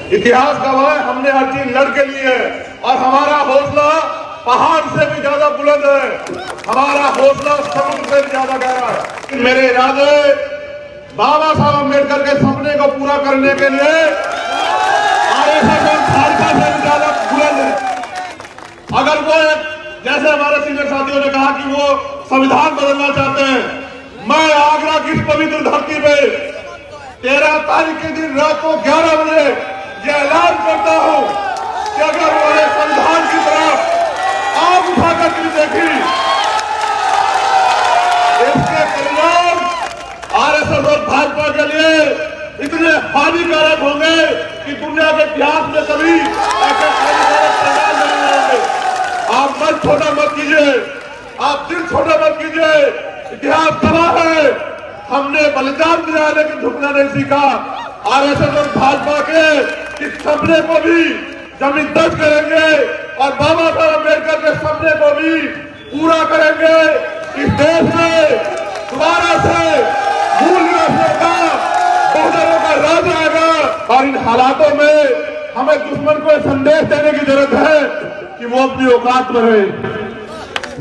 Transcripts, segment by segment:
इतिहास गवाह है, हमने हर चीज लड़ के ली है और हमारा हौसला पहाड़ से भी ज्यादा बुलंद है, हमारा हौसला समुद्र से भी ज्यादा गहरा है। मेरे इरादे बाबा साहब अम्बेडकर के सपने को पूरा करने के लिए आरएसएस और भाजपा से भी ज्यादा बुलंद है। अगर वो जैसे हमारे सीनियर साथियों ने कहा कि वो संविधान बदलना चाहते हैं, मैं आगरा की इस पवित्र धरती पे 13 तारीख के दिन रात को 11 बजे ये ऐलान करता हूं कि अगर उन्होंने संविधान की तरफ आग उठाकर के देखी, इसके परिणाम आरएसएस और भाजपा के लिए इतने हानिकारक होंगे कि दुनिया के इतिहास में कभी ऐसे हानिकारक परिणाम नहीं होंगे। आप मन छोटा मत कीजिए, आप दिल छोटा मत कीजिए। इतिहास गवाह है, हमने बलिदान दिया लेकिन झुकना नहीं सीखा। आरएसएस और भाजपा के इस सपने को भी जमीन दर्ज करेंगे और बाबा साहब अम्बेडकर के सपने को भी पूरा करेंगे। इस देश में दोबारा से मूल निवासियों का, बहुजनों का राज आएगा और इन हालातों में हमें दुश्मन को संदेश देने की जरूरत है कि वो अपनी औकात में रहे।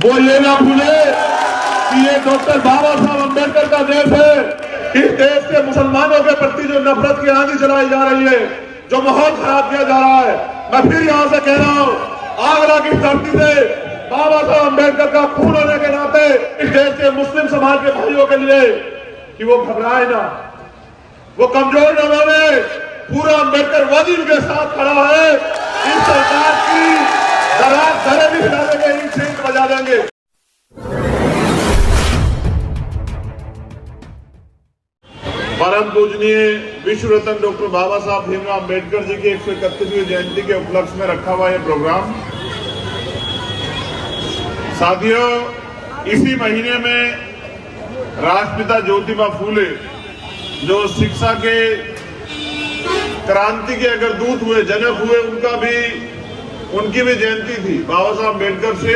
वो ये ना भूले कि ये डॉक्टर बाबा साहब अम्बेडकर का देश है। इस देश के मुसलमानों के प्रति जो नफरत की आंधी चलाई जा रही है, जो माहौल खराब किया जा रहा है, मैं फिर यहां से कह रहा हूं, आगरा की धरती से बाबा साहब अम्बेडकर का खून होने के नाते इस देश के मुस्लिम समाज के भाइयों के लिए कि वो घबराए ना, वो कमजोर न बने। पूरा अम्बेडकर वादी उनके साथ खड़ा है। इस सरकार की दरार धरे भी हिला देंगे, इन सीट बजा देंगे। परम पूजनीय विश्व रत्न डॉक्टर बाबा साहब भीमराव अम्बेडकर जी की 131वीं जयंती के उपलक्ष्य में रखा हुआ यह प्रोग्राम, साथियों, इसी महीने में राष्ट्रपिता ज्योतिबा फूले जो शिक्षा के क्रांति के अगर दूत हुए, जनक हुए, उनकी भी जयंती थी। बाबा साहब अम्बेडकर से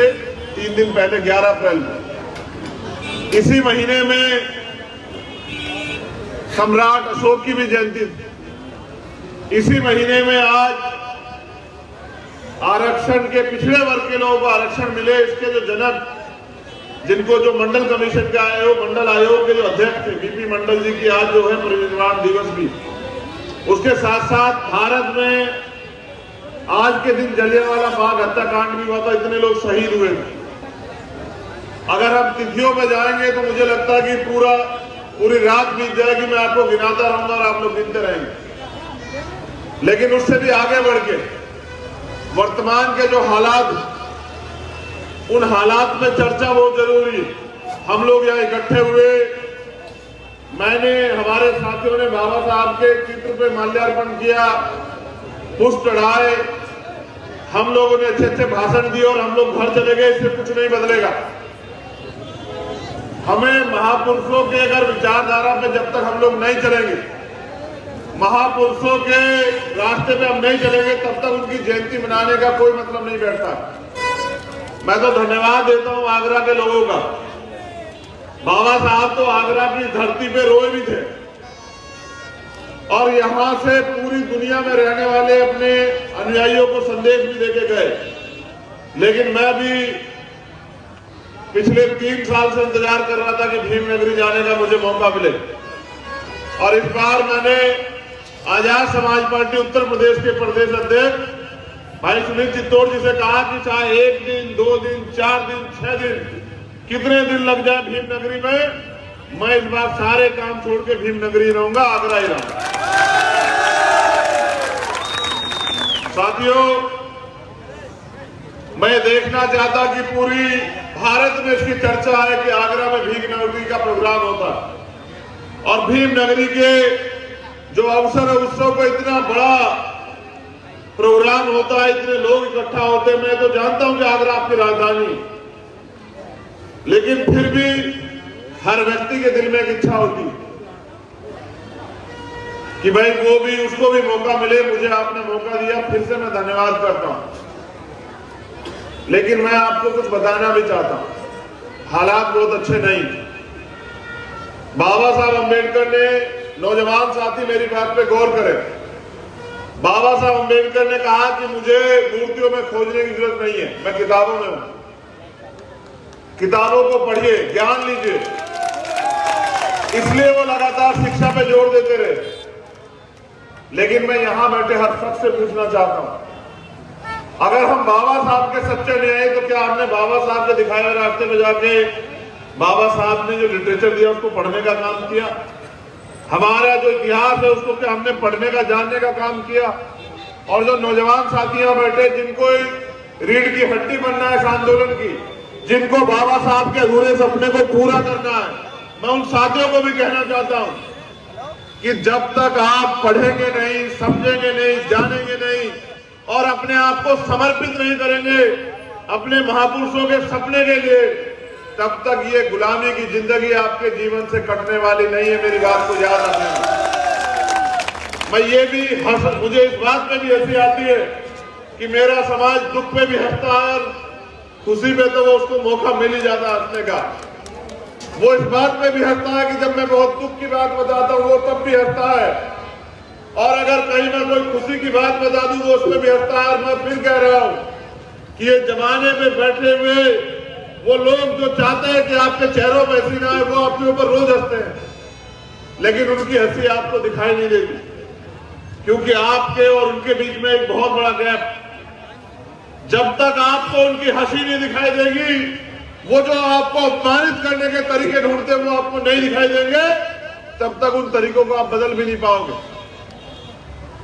3 दिन पहले 11 अप्रैल को। इसी महीने में सम्राट अशोक की भी जयंती थी। इसी महीने में आज आरक्षण के पिछड़े वर्ग के लोगों को आरक्षण मिले, इसके जो जनक, जिनको जो मंडल कमीशन के आयोग, मंडल आयोग के जो अध्यक्ष थे बीपी मंडल जी की आज जो है परिनिर्वाण दिवस भी। उसके साथ साथ भारत में आज के दिन जलियांवाला बाग हत्याकांड भी हुआ था, इतने लोग शहीद हुए थे। अगर हम तिथियों में जाएंगे तो मुझे लगता है कि पूरी रात बीत जाएगी, मैं आपको गिनाता रहूंगा और आप लोग गिनते रहेंगे। लेकिन उससे भी आगे बढ़ के वर्तमान के जो हालात, उन हालात में चर्चा बहुत जरूरी है। हम लोग यहाँ इकट्ठे हुए, मैंने, हमारे साथियों ने बाबा साहब के चित्र पे माल्यार्पण किया, पुष्प चढ़ाए, हम लोगों ने अच्छे अच्छे भाषण दिए और हम लोग घर चले गए। इससे कुछ नहीं बदलेगा। हमें महापुरुषों के अगर विचारधारा पे जब तक हम लोग नहीं चलेंगे, महापुरुषों के रास्ते पे हम नहीं चलेंगे, तब तक उनकी जयंती मनाने का कोई मतलब नहीं बैठता। मैं तो धन्यवाद देता हूं आगरा के लोगों का। बाबा साहब तो आगरा की धरती पे रोए भी थे और यहां से पूरी दुनिया में रहने वाले अपने अनुयायियों को संदेश भी देके गए। लेकिन मैं भी पिछले 3 साल से इंतजार कर रहा था कि भीमनगरी जाने का मुझे मौका मिले और इस बार मैंने आजाद समाज पार्टी उत्तर प्रदेश के प्रदेश अध्यक्ष भाई सुनील चित्तौड़ जी से कहा कि चाहे 1 दिन, 2 दिन, 4 दिन, 6 दिन, कितने दिन लग जाए भीमनगरी में, मैं इस बार सारे काम छोड़ के भीमनगरी रहूंगा, आगरा ही रहूंगा। साथियों, मैं देखना चाहता कि पूरी भारत में इसकी चर्चा है कि आगरा में भीमनगरी का प्रोग्राम होता है और भीमनगरी के जो अवसर है, उत्सव को इतना बड़ा प्रोग्राम होता है, इतने लोग इकट्ठा होते हैं। मैं तो जानता हूं कि आगरा आपकी राजधानी, लेकिन फिर भी हर व्यक्ति के दिल में एक इच्छा होती है कि भाई वो भी, उसको भी मौका मिले। मुझे आपने मौका दिया, फिर से मैं धन्यवाद करता हूं। लेकिन मैं आपको कुछ बताना भी चाहता हूं, हालात बहुत अच्छे नहीं। बाबा साहब अम्बेडकर ने, नौजवान साथी मेरी बात पे गौर करें, बाबा साहब अम्बेडकर ने कहा कि मुझे मूर्तियों में खोजने की जरूरत नहीं है, मैं किताबों में हूं, किताबों को पढ़िए, ज्ञान लीजिए। इसलिए वो लगातार शिक्षा पे जोर देते रहे। लेकिन मैं यहां बैठे हर शख्स से पूछना चाहता हूं, अगर हम बाबा साहब के सच्चे न्याय, तो क्या हमने बाबा साहब के दिखाए हुए रास्ते में जाके बाबा साहब ने जो लिटरेचर दिया उसको पढ़ने का काम किया? हमारा जो इतिहास है उसको क्या हमने पढ़ने का, जानने का काम किया? और जो नौजवान साथियां बैठे जिनको रीढ़ की हड्डी बनना है इस आंदोलन की, जिनको बाबा साहब के अधूरे सपने को पूरा करना है, मैं उन साथियों को भी कहना चाहता हूं कि जब तक आप पढ़ेंगे नहीं, समझेंगे नहीं, जानेंगे नहीं और अपने आप को समर्पित नहीं करेंगे अपने महापुरुषों के सपने के लिए, तब तक ये गुलामी की जिंदगी आपके जीवन से कटने वाली नहीं है। मेरी बात को याद रखना। मैं ये भी मुझे इस बात पे भी हंसी आती है कि मेरा समाज दुख पे भी हंसता है और खुशी पे तो वो उसको मौका मिल ही जाता है हंसने का। वो इस बात पे भी हंसता है कि जब मैं बहुत दुख की बात बताता हूँ वो तब भी हंसता है, और अगर कहीं मैं कोई खुशी की बात बता दूं वो उसमें भी हंसता है। और मैं फिर कह रहा हूं कि ये जमाने में बैठे हुए वो लोग जो चाहते हैं कि आपके चेहरों पर हंसी ना आए, वो आपके ऊपर रोज हंसते हैं, लेकिन उनकी हंसी आपको दिखाई नहीं देती, क्योंकि आपके और उनके बीच में एक बहुत बड़ा गैप। जब तक आपको उनकी हंसी नहीं दिखाई देगी, वो जो आपको अपमानित करने के तरीके ढूंढते हैं वो आपको नहीं दिखाई देंगे, तब तक उन तरीकों को आप बदल भी नहीं पाओगे।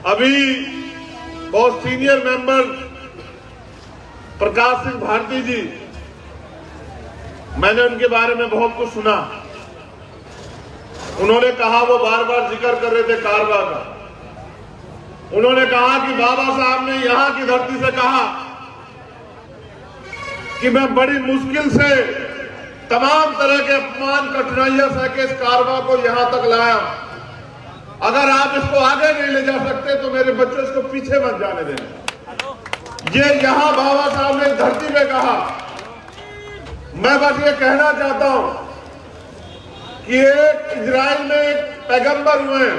अभी बहुत सीनियर मेंबर प्रकाश सिंह भारती जी, मैंने उनके बारे में बहुत कुछ सुना। उन्होंने कहा, वो बार बार जिक्र कर रहे थे कारवा का। उन्होंने कहा कि बाबा साहब ने यहां की धरती से कहा कि मैं बड़ी मुश्किल से तमाम तरह के अपमान, कठिनाइयां सह के इस कारवा को यहां तक लाया। अगर आप इसको आगे नहीं ले जा सकते तो मेरे बच्चों इसको पीछे मत जाने देना। ये यहां बाबा साहब ने धरती पे कहा। मैं बस ये कहना चाहता हूं कि एक इजराइल में एक पैगंबर हुए,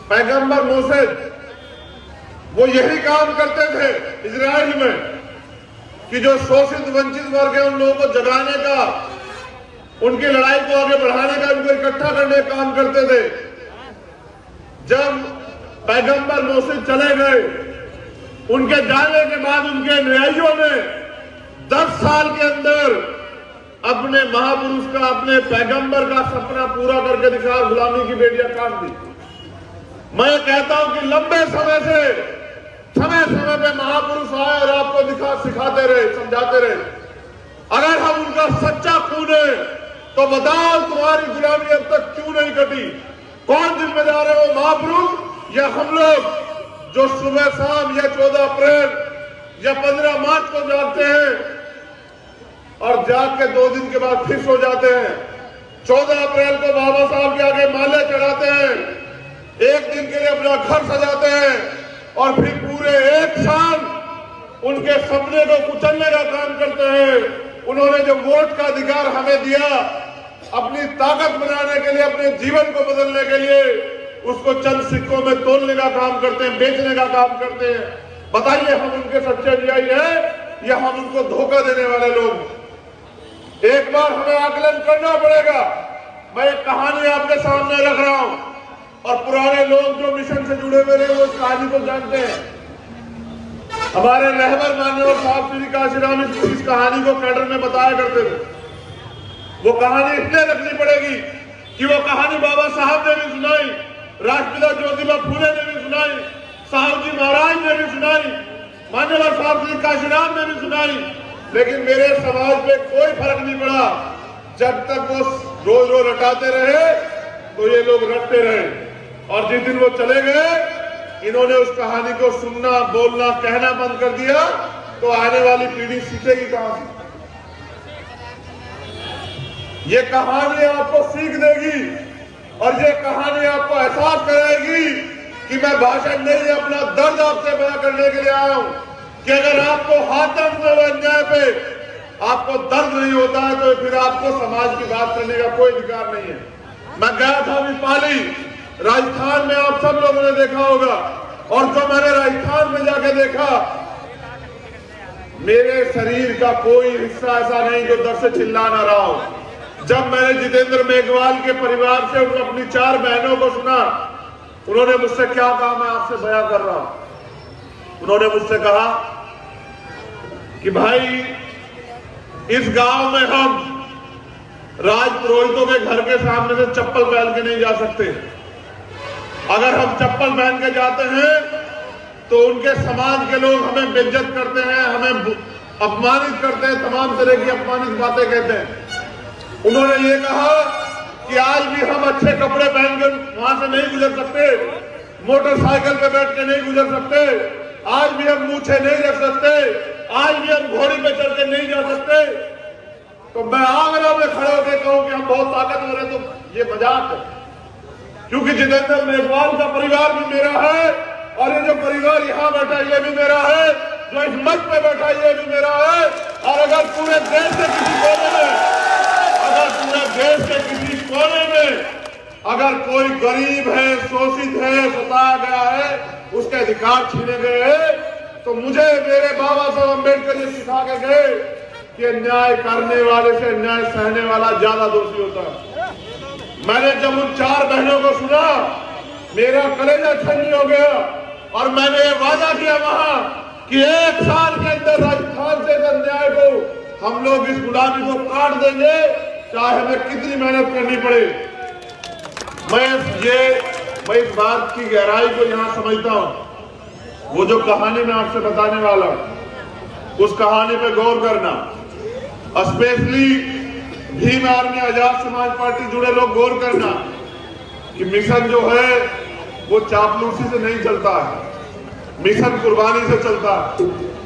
पैगंबर मोसेस, वो यही काम करते थे इजराइल में कि जो शोषित वंचित वर्ग है उन लोगों को जगाने का, उनकी लड़ाई को आगे बढ़ाने का, उनको इकट्ठा करने का काम करते थे। जब पैगंबर मोसेस चले गए, उनके जाने के बाद उनके अनुयायियों ने 10 साल के अंदर अपने महापुरुष का, अपने पैगंबर का सपना पूरा करके दिखा, गुलामी की बेड़ियां काट दी। मैं कहता हूं कि लंबे समय से समय समय पे महापुरुष आए और आपको सिखाते रहे, समझाते रहे। अगर हम उनका सच्चा खून है तो बताओ तुम्हारी गुलामी अब तक क्यों नहीं कटी? कौन जिम्मेदार है, वो महापुरुष या हम लोग जो सुबह शाम या 14 अप्रैल या 15 मार्च को जागते हैं और जाग के 2 दिन के बाद फिर सो जाते हैं। 14 अप्रैल को बाबा साहब के आगे माले चढ़ाते हैं, एक दिन के लिए अपना घर सजाते हैं और फिर पूरे 1 साल उनके सपने को कुचलने का काम करते हैं। उन्होंने जो वोट का अधिकार हमें दिया, अपनी ताकत बनाने के लिए, अपने जीवन को बदलने के लिए, उसको चंद सिक्कों में तोलने का काम करते हैं, बेचने का काम करते हैं। बताइए, हम उनके सच्चे अनुयायी हैं या हम उनको धोखा देने वाले लोग? एक बार हमें आकलन करना पड़ेगा। मैं एक कहानी आपके सामने रख रहा हूं और पुराने लोग जो मिशन से जुड़े हुए रहे वो इस कहानी को जानते हैं। हमारे रहबर मान्यवर साहब श्री काशीराम इस कहानी को कैडर में बताया करते थे। वो कहानी इसलिए रखनी पड़ेगी कि वो कहानी बाबा साहब ने भी सुनाई, राष्ट्रपिता ज्योतिबा फूले ने भी सुनाई, साहब जी महाराज ने भी सुनाई, मान्यवर साहब श्री काशीराम ने भी सुनाई, लेकिन मेरे समाज पे कोई फर्क नहीं पड़ा। जब तक वो रोज रोज रटाते रहे तो ये लोग रटते रहे, और जिस दिन वो चले गए, इन्होंने उस कहानी को सुनना, बोलना, कहना बंद कर दिया, तो आने वाली पीढ़ी सीखेगी कहां से? ये कहानी आपको सीख देगी और ये कहानी आपको एहसास कराएगी कि मैं भाषण नहीं, अपना दर्द आपसे बयां करने के लिए आया हूं कि अगर आपको हाथम से अन्याय पे आपको दर्द नहीं होता है तो फिर आपको समाज की बात करने का कोई अधिकार नहीं है। मैं गया था अभी पाली, राजस्थान में, आप सब लोगों ने देखा होगा और जो मैंने राजस्थान में जाके देखा, मेरे शरीर का कोई हिस्सा ऐसा नहीं जो दर्द से चिल्ला ना रहा हो। जब मैंने जितेंद्र मेघवाल के परिवार से अपनी 4 बहनों को सुना, उन्होंने मुझसे क्या कहा मैं आपसे बयां कर रहा हूं। उन्होंने मुझसे कहा कि भाई इस गांव में हम राजपुरोहितों के घर के सामने से चप्पल पहन के नहीं जा सकते। अगर हम चप्पल पहन के जाते हैं तो उनके समाज के लोग हमें बेइज्जत करते हैं, हमें अपमानित करते हैं, तमाम तरह की अपमानित बातें कहते हैं। उन्होंने ये कहा कि आज भी हम अच्छे कपड़े पहन कर वहां से नहीं गुजर सकते, मोटरसाइकिल पे बैठ के नहीं गुजर सकते, आज भी हम मूछे नहीं रख सकते, आज भी हम घोड़ी पे चढ़ के नहीं जा सकते। तो मैं आगरा में खड़े होकर कहूं कि हम बहुत ताकतवर हैं, तो ये मजाक है। क्योंकि जितेंद्र मेघवाल का परिवार भी मेरा है और ये जो परिवार यहाँ बैठा है ये भी मेरा है, जो इस मंच पे बैठा है ये भी मेरा है। और अगर पूरे देश के किसी कोने में, अगर पूरे देश के किसी कोने में अगर कोई गरीब है, शोषित है, सताया गया है, उसके अधिकार छीने गए हैं, तो मुझे मेरे बाबा साहब अम्बेडकर ये सिखा के गए कि न्याय करने वाले से न्याय सहने वाला ज्यादा दोषी होता है। मैंने जब उन 4 बहनों को सुना, मेरा कलेजा ठंडी हो गया और मैंने ये वादा किया वहां कि 1 साल के अंदर राजस्थान से अन्याय को हम लोग इस गुलामी को काट देंगे, चाहे हमें कितनी मेहनत करनी पड़े। मैं इस बात की गहराई को यहां समझता हूं। वो जो कहानी मैं आपसे बताने वाला हूं, उस कहानी पे गौर करना, specially Bhim army Azad Samaj party जुड़े लोग गौर करना कि मिशन जो है वो चापलूसी से नहीं चलता है, मिशन कुर्बानी से चलता है,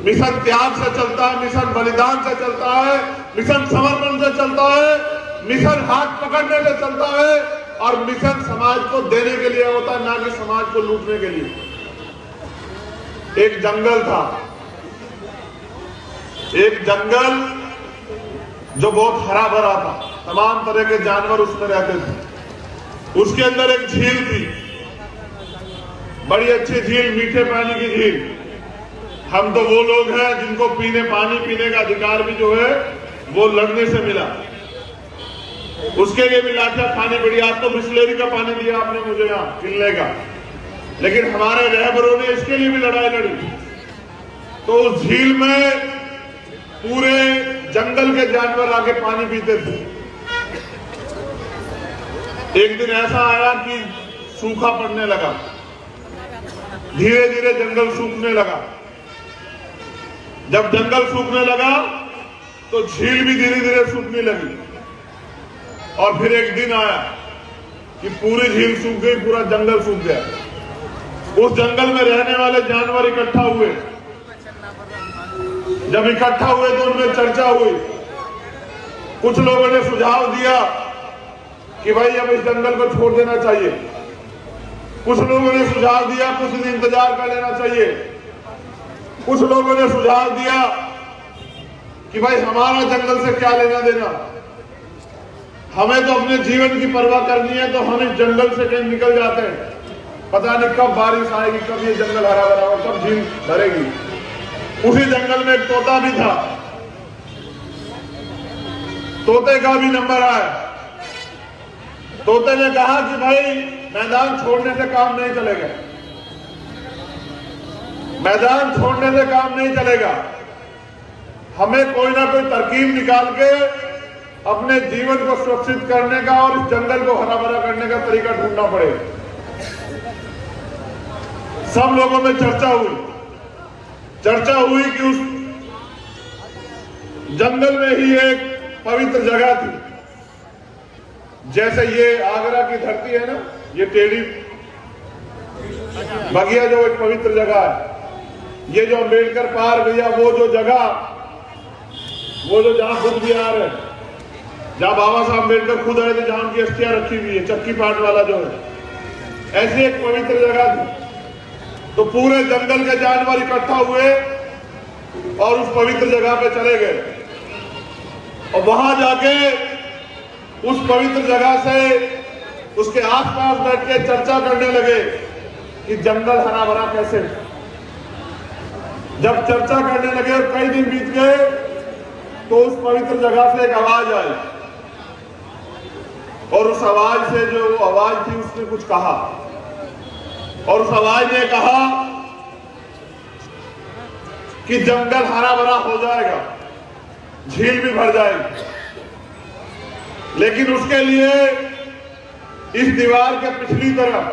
मिशन त्याग से चलता है, मिशन बलिदान से चलता है, मिशन समर्पण से चलता है, मिशन हाथ पकड़ने से चलता है और मिशन समाज को देने के लिए होता है, ना कि समाज को लूटने के लिए। एक जंगल था, एक जंगल जो बहुत हरा भरा था, तमाम तरह के जानवर उसमें रहते थे। उसके अंदर एक झील थी, बड़ी अच्छी झील, मीठे पानी की झील। हम तो वो लोग हैं जिनको पानी पीने का अधिकार भी जो है वो लड़ने से मिला। उसके लिए भी लाठियां खानी पड़ी। आज तो बिस्लेरी का पानी दिया आपने मुझे यहाँ पीने का, लेकिन हमारे रहबरों ने इसके लिए भी लड़ाई लड़ी। तो उस झील में पूरे जंगल के जानवर आके पानी पीते थे। एक दिन ऐसा आया कि सूखा पड़ने लगा, धीरे धीरे जंगल सूखने लगा। जब जंगल सूखने लगा तो झील भी धीरे धीरे सूखने लगी। और फिर एक दिन आया कि पूरी झील सूख गई, पूरा जंगल सूख गया। उस जंगल में रहने वाले जानवर इकट्ठा हुए। जब इकट्ठा हुए तो उनमें चर्चा हुई। कुछ लोगों ने सुझाव दिया कि भाई अब इस जंगल को छोड़ देना चाहिए। कुछ लोगों ने सुझाव दिया कुछ दिन इंतजार कर लेना चाहिए। कुछ लोगों ने सुझाव दिया कि भाई हमारा जंगल से क्या लेना देना, हमें तो अपने जीवन की परवाह करनी है, तो हम इस जंगल से कहीं निकल जाते हैं। पता नहीं कब बारिश आएगी, कब ये जंगल हरा भरा होगा, कब झील भरेगी। उसी जंगल में एक तोता भी था। तोते का भी नंबर आया। तोते ने कहा कि भाई मैदान छोड़ने से काम नहीं चलेगा, मैदान छोड़ने से काम नहीं चलेगा, हमें कोई ना कोई तरकीब निकाल के अपने जीवन को सुरक्षित करने का और इस जंगल को हरा भरा करने का तरीका ढूंढना पड़ेगा। सब लोगों में चर्चा हुई कि उस जंगल में ही एक पवित्र जगह थी। जैसे ये आगरा की धरती है ना, ये टेढ़ी बगिया जो एक पवित्र जगह है, ये जो अम्बेडकर पार्क या वो जो जगह, वो जो जहां बुद्ध विहार है, जहां बाबा साहब अम्बेडकर खुद आए थे, जहां उनकी अस्थियां रखी हुई है, चक्की पाट वाला जो है, ऐसी एक पवित्र जगह थी। तो पूरे जंगल के जानवर इकट्ठा हुए और उस पवित्र जगह पे चले गए और वहां जाके उस पवित्र जगह से उसके आसपास बैठ के चर्चा करने लगे कि जंगल हरा भरा कैसे। जब चर्चा करने लगे और कई दिन बीत गए तो उस पवित्र जगह से एक आवाज आई और उस आवाज से जो आवाज थी उसने कुछ कहा और उस आवाज ने कहा कि जंगल हरा भरा हो जाएगा, झील भी भर जाएगी, लेकिन उसके लिए इस दीवार के पिछली तरफ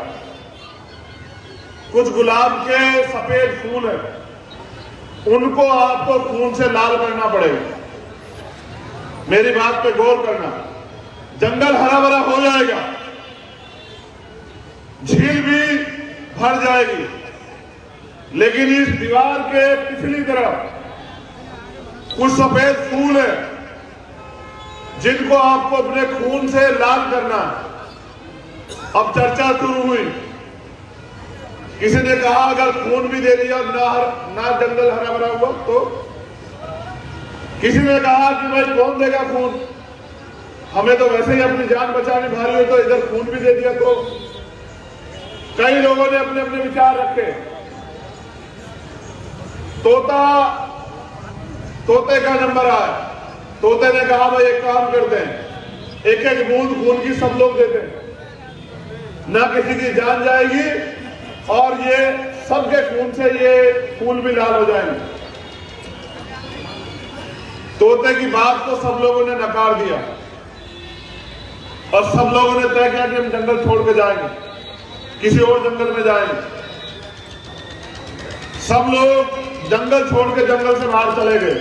कुछ गुलाब के सफेद फूल हैं, उनको आपको खून से लाल करना पड़ेगा। मेरी बात पे गौर करना। जंगल हरा भरा हो जाएगा, झील भी भर जाएगी, लेकिन इस दीवार के पिछली तरफ कुछ सफेद फूल है जिनको आपको अपने खून से लाल करना है। अब चर्चा शुरू हुई। किसी ने कहा अगर खून भी दे दिया ना जंगल हरा भरा हुआ तो। किसी ने कहा कि भाई कौन देगा खून, हमें तो वैसे ही अपनी जान बचानी भारी हो, तो इधर खून भी दे दिया तो। कई लोगों ने अपने अपने विचार रखे। तोते का नंबर आया। तोते ने कहा भाई एक काम करते हैं, एक एक बूंद खून की सब लोग देते हैं, ना किसी की जान जाएगी और ये सबके खून से ये फूल भी लाल हो जाएंगे। तोते की बात को सब लोगों ने नकार दिया और सब लोगों ने तय किया कि हम जंगल छोड़ के जाएंगे, किसी और जंगल में जाएंगे। सब लोग जंगल छोड़ के जंगल से बाहर चले गए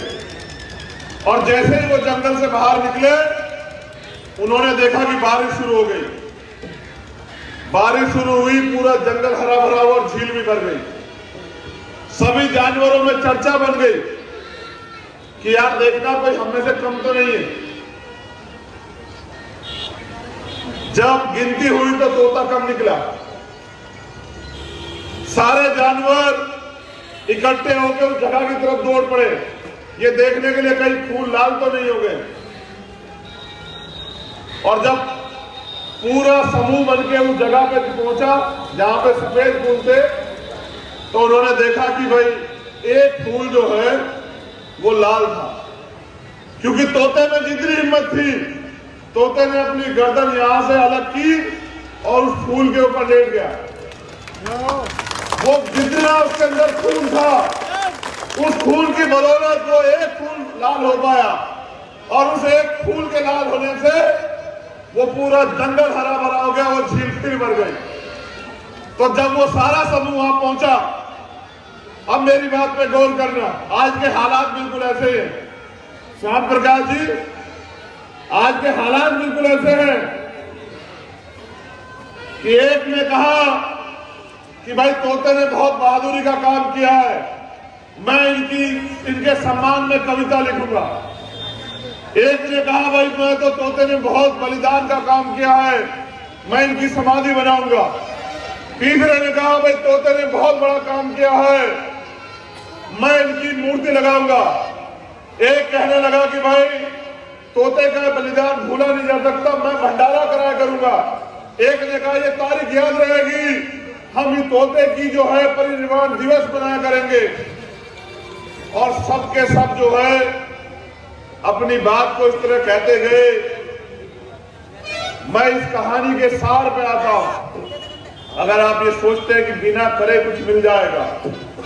और जैसे ही वो जंगल से बाहर निकले उन्होंने देखा कि बारिश शुरू हो गई। बारिश शुरू हुई, पूरा जंगल हरा भरा हुआ और झील भी भर गई। सभी जानवरों में चर्चा बन गई कि यार देखना कोई हम में से कम तो नहीं है। जब गिनती हुई तो तोता कम निकला। सारे जानवर इकट्ठे होकर उस जगह की तरफ दौड़ पड़े, ये देखने के लिए कहीं फूल लाल तो नहीं हो गए। और जब पूरा समूह बनके उस जगह पे पहुंचा जहां पे सफेद फूल थे, तो उन्होंने देखा कि भाई एक फूल जो है वो लाल था, क्योंकि तोते में जितनी हिम्मत थी, तोते ने अपनी गर्दन यहां से अलग की और उस फूल के ऊपर लेट गया। वो जितना उसके अंदर खून था, उस खून की बदौलत वो एक फूल लाल हो पाया और उस एक फूल के लाल होने से वो पूरा जंगल हरा भरा हो गया, वो झील फिर भर गई। तो जब वो सारा समूह वहां पहुंचा, अब मेरी बात पे गौर करना, आज के हालात बिल्कुल ऐसे ही हैं। श्याम प्रकाश जी, आज के हालात बिल्कुल ऐसे हैं कि एक ने कहा कि भाई तोते ने बहुत बहादुरी का काम किया है, मैं इनके सम्मान में कविता लिखूंगा। एक ने कहा भाई मैं तो तोते ने बहुत बलिदान का काम किया है, मैं इनकी समाधि बनाऊंगा। तीसरे ने कहा भाई तोते ने बहुत बड़ा काम किया है, मैं इनकी मूर्ति लगाऊंगा। एक कहने लगा कि भाई तोते का बलिदान भूला नहीं जा सकता, मैं भंडारा कराया करूंगा। एक ने कहा ये तारीख याद रहेगी, हम ये तोते की जो है परिनिर्वाण दिवस बनाया करेंगे। और सबके सब जो है अपनी बात को इस तरह कहते गए। मैं इस कहानी के सार पे आता हूं। अगर आप ये सोचते हैं कि बिना करे कुछ मिल जाएगा,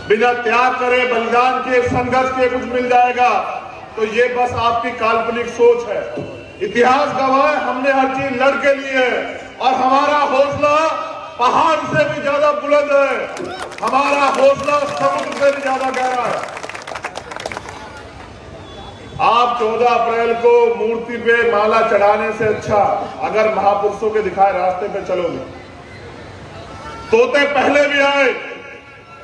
बिना त्याग करे बलिदान के संघर्ष के कुछ मिल जाएगा, तो ये बस आपकी काल्पनिक सोच है। इतिहास गवाह है, हमने हर चीज लड़ के ली है और हमारा हौसला पहाड़ से भी ज्यादा बुलंद है, हमारा हौसला समुद्र से भी ज्यादा गहरा है। आप 14 अप्रैल को मूर्ति पे माला चढ़ाने से अच्छा अगर महापुरुषों के दिखाए रास्ते पे चलोगे। तोते पहले भी आए,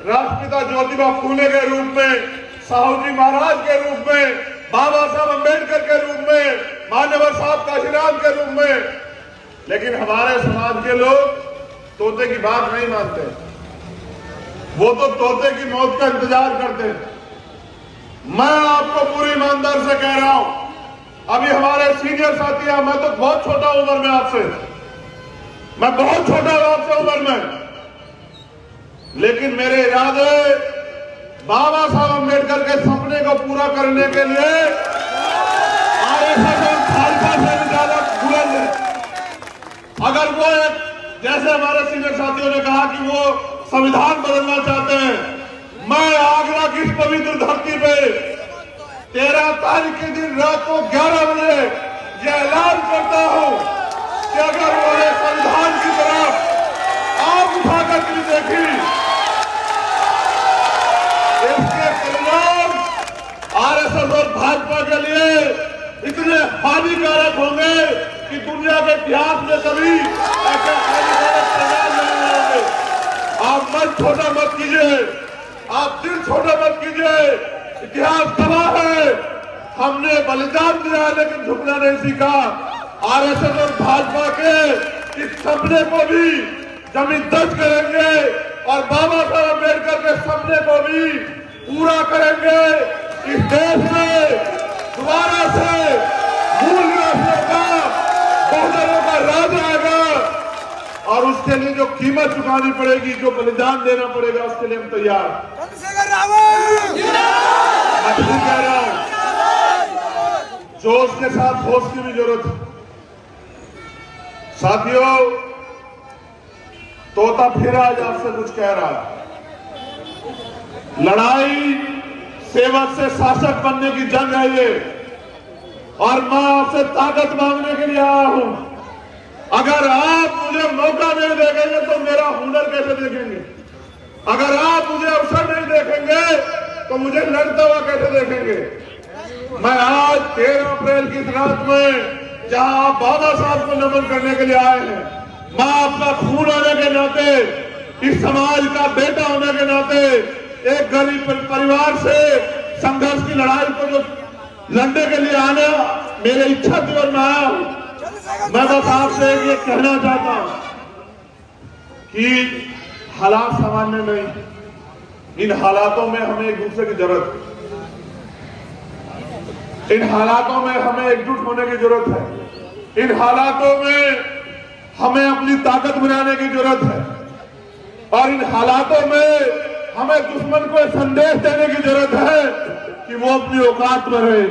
राष्ट्रपिता ज्योतिबा फूले के रूप में, साहू जी महाराज के रूप में, बाबा साहब अंबेडकर के रूप में, मान्यवर साहब काशीराम के रूप में, लेकिन हमारे समाज के लोग तोते की बात नहीं मानते। वो तो तोते की मौत का इंतजार करते हैं। मैं आपको पूरी ईमानदार से कह रहा हूं, अभी हमारे सीनियर साथी हैं, मैं तो बहुत छोटा उम्र में आपसे, मैं बहुत छोटा हूं आपसे उम्र में, लेकिन मेरे इरादे बाबा साहब अम्बेडकर के सपने को पूरा करने के लिए आरएसएस और खालसा से भी ज्यादा बुलंद है। अगर वो जैसे हमारे सीनियर साथियों ने कहा कि वो संविधान बदलना चाहते हैं, मैं आगरा की इस पवित्र धरती पे 13 तारीख के दिन रात को 11 बजे यह ऐलान करता हूं कि अगर उन्होंने संविधान की तरफ आग उठाकर के देखी, इसके परिणाम आरएसएस और भाजपा के लिए इतने हानिकारक होंगे कि दुनिया के इतिहास में कभी ऐसे हानिकारक परिणाम नहीं होंगे। आप मन छोटा मत कीजिए, आप दिल छोटा मत कीजिए। इतिहास गवाह है, हमने बलिदान दिया लेकिन झुकना नहीं सीखा। आरएसएस और भाजपा के इस सपने को भी जमीन दर्ज करेंगे और बाबा साहब अम्बेडकर के सपने को भी पूरा करेंगे। इस देश में दोबारा से मूल निवासियों का, बहुजनों का राज आएगा और उसके लिए जो कीमत चुकानी पड़ेगी, जो बलिदान देना पड़ेगा, उसके लिए हम तैयार। मैं फिर कह रहा हूं, जोश के साथ होश की भी जरूरत है। साथियों, तोता फिर आज आपसे कुछ कह रहा है। लड़ाई सेवक से शासक बनने की जंग है ये, और मैं आपसे ताकत मांगने के लिए आया हूं। अगर आप मुझे मौका नहीं देखेंगे तो मेरा हुनर कैसे देखेंगे? अगर आप मुझे अवसर नहीं देखेंगे तो मुझे लड़ता हुआ कैसे देखेंगे? मैं आज 13 अप्रैल की रात में जहां आप बाबा साहब को नमन करने के लिए आए हैं, मैं आपका खून होने के नाते, इस समाज का बेटा होने के नाते, एक गरीब परिवार से संघर्ष की लड़ाई को जो लड़ने के लिए आना मेरी इच्छा थी और मैं आया हूं। मैं बस आपसे ये कहना चाहता हूं कि हालात सामान्य नहीं, इन हालातों में हमें एक दूसरे की जरूरत है। इन हालातों में हमें एकजुट होने की जरूरत है। इन हालातों में हमें अपनी ताकत बनाने की जरूरत है और इन हालातों में हमें दुश्मन को संदेश देने की जरूरत है कि वो अपनी औकात में रहे।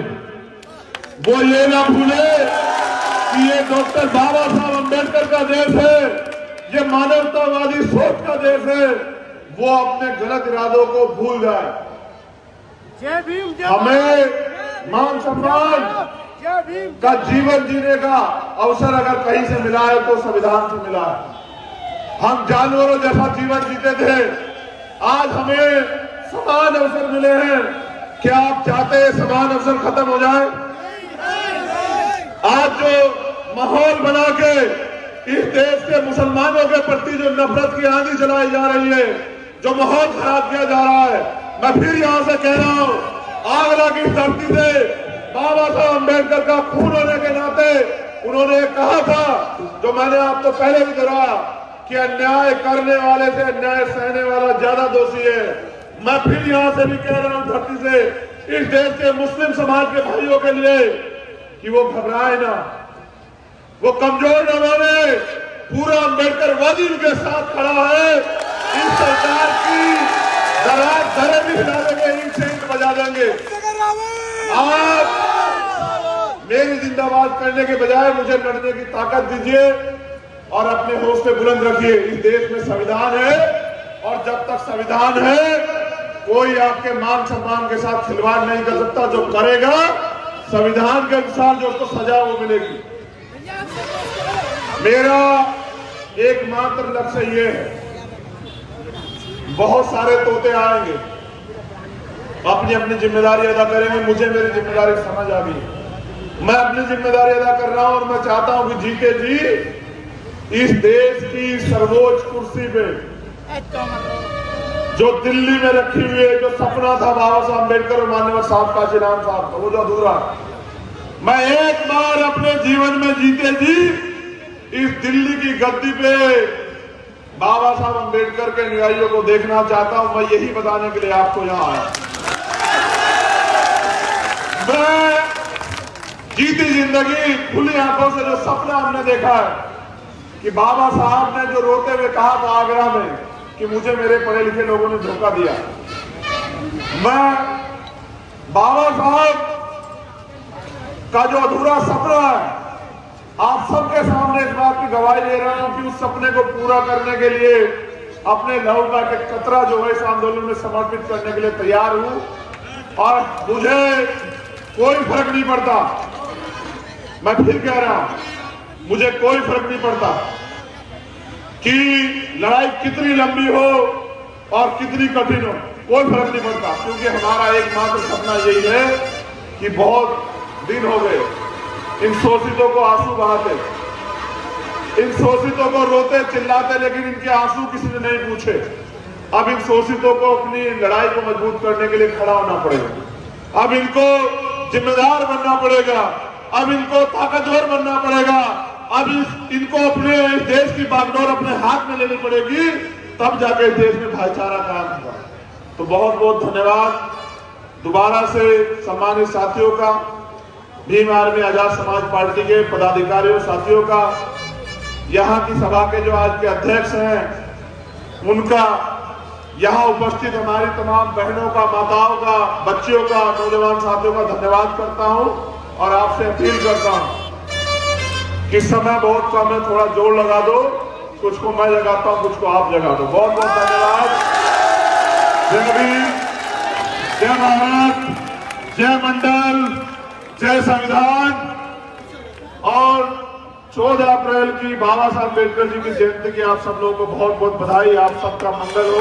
वो ये ना भूले कि ये डॉक्टर बाबा साहब अम्बेडकर का देश है, ये मानवतावादी सोच का देश है। वो अपने गलत इरादों को भूल जाए। हमें मान सम्मान का जीवन जीने का अवसर अगर कहीं से मिला है तो संविधान से मिला है। हम जानवरों जैसा जीवन जीते थे, आज हमें समान अवसर मिले हैं। क्या आप चाहते हैं समान अवसर खत्म हो जाए? आज जो माहौल बना के इस देश के मुसलमानों के प्रति जो नफरत की आंधी चलाई जा रही है, जो माहौल खराब किया जा रहा है, मैं फिर यहां से कह रहा हूं, आगरा की धरती से बाबा साहब अम्बेडकर का खून होने के नाते उन्होंने कहा था, जो मैंने आपको पहले भी दोहराया, कि अन्याय करने वाले से अन्याय सहने वाला ज्यादा दोषी है। मैं फिर यहां से भी कह रहा हूं धरती से इस देश के मुस्लिम समाज के भाइयों के लिए कि वो घबराए ना, वो कमजोर न माने। पूरा अम्बेडकर वादी उनके साथ खड़ा है। इस सरकार की दरार दरे भी हिला देंगे, ईंट बजा देंगे। आप मेरी जिंदाबाद करने के बजाय मुझे लड़ने की ताकत दीजिए और अपने हौसले बुलंद रखिए। इस देश में संविधान है और जब तक संविधान है कोई आपके मान सम्मान के साथ खिलवाड़ नहीं कर सकता। जो करेगा संविधान के अनुसार जो उसको सजा वो मिलेगी। मेरा एकमात्र लक्ष्य ये है, बहुत सारे तोते आएंगे, अपनी अपनी जिम्मेदारी अदा करेंगे। मुझे मेरी जिम्मेदारी समझ आ गई, मैं अपनी जिम्मेदारी अदा कर रहा हूं और मैं चाहता हूं कि जीते जी इस देश की सर्वोच्च कुर्सी पे जो दिल्ली में रखी हुई है, जो सपना था बाबा साहब अम्बेडकर और माननीय साहब काशीराम साहब का, वो जो अधूरा, मैं एक बार अपने जीवन में जीते जी इस दिल्ली की गद्दी पे बाबा साहब अम्बेडकर के अनुयायियों को देखना चाहता हूं। मैं यही बताने के लिए आपको यहां आया। मैं जीती जिंदगी खुली आंखों से जो सपना हमने देखा है कि बाबा साहब ने जो रोते हुए कहा था आगरा में कि मुझे मेरे पढ़े लिखे लोगों ने धोखा दिया। मैं बाबा साहब का जो अधूरा सपना है, आप सबके सामने इस बात की गवाही दे रहा हूं कि उस सपने को पूरा करने के लिए अपने लहू का एक कतरा जो है इस आंदोलन में समर्पित करने के लिए तैयार हूं। और मुझे कोई फर्क नहीं पड़ता, मैं फिर कह रहा हूं, मुझे कोई फर्क नहीं पड़ता कि लड़ाई कितनी लंबी हो और कितनी कठिन हो, कोई फर्क नहीं पड़ता, क्योंकि हमारा एकमात्र सपना यही है कि बहुत दिन हो गए इन शोषितों को आंसू बहाते, इन शोषितों को रोते चिल्लाते, लेकिन इनके आंसू किसी ने नहीं पूछे। अब इन शोषितों को अपनी लड़ाई को मजबूत करने के लिए खड़ा होना पड़ेगा, अब इनको जिम्मेदार बनना पड़ेगा, अब इनको ताकतवर बनना पड़ेगा, अब इनको अपने इस देश की बागडोर अपने हाथ में लेनी पड़ेगी, तब जाके इस देश में भाईचारा कायम होगा। तो बहुत बहुत धन्यवाद दोबारा से सम्मानित साथियों का, भीम आर्मी आजाद समाज पार्टी के पदाधिकारियों साथियों का, यहाँ की सभा के जो आज के अध्यक्ष हैं उनका, यहाँ उपस्थित हमारी तमाम बहनों का, माताओं का, बच्चियों का, नौजवान साथियों का धन्यवाद करता हूँ और आपसे अपील करता हूँ कि समय बहुत कम है, थोड़ा जोर लगा दो, कुछ को मैं जगाता हूँ, कुछ को आप जगा दो। बहुत बहुत धन्यवाद। जय भीम, जय भारत, जय मंडल, जय संविधान। और 14 अप्रैल की बाबा साहब अम्बेडकर जी की जयंती की आप सब लोगों को बहुत बहुत बधाई। आप सबका मंगल हो।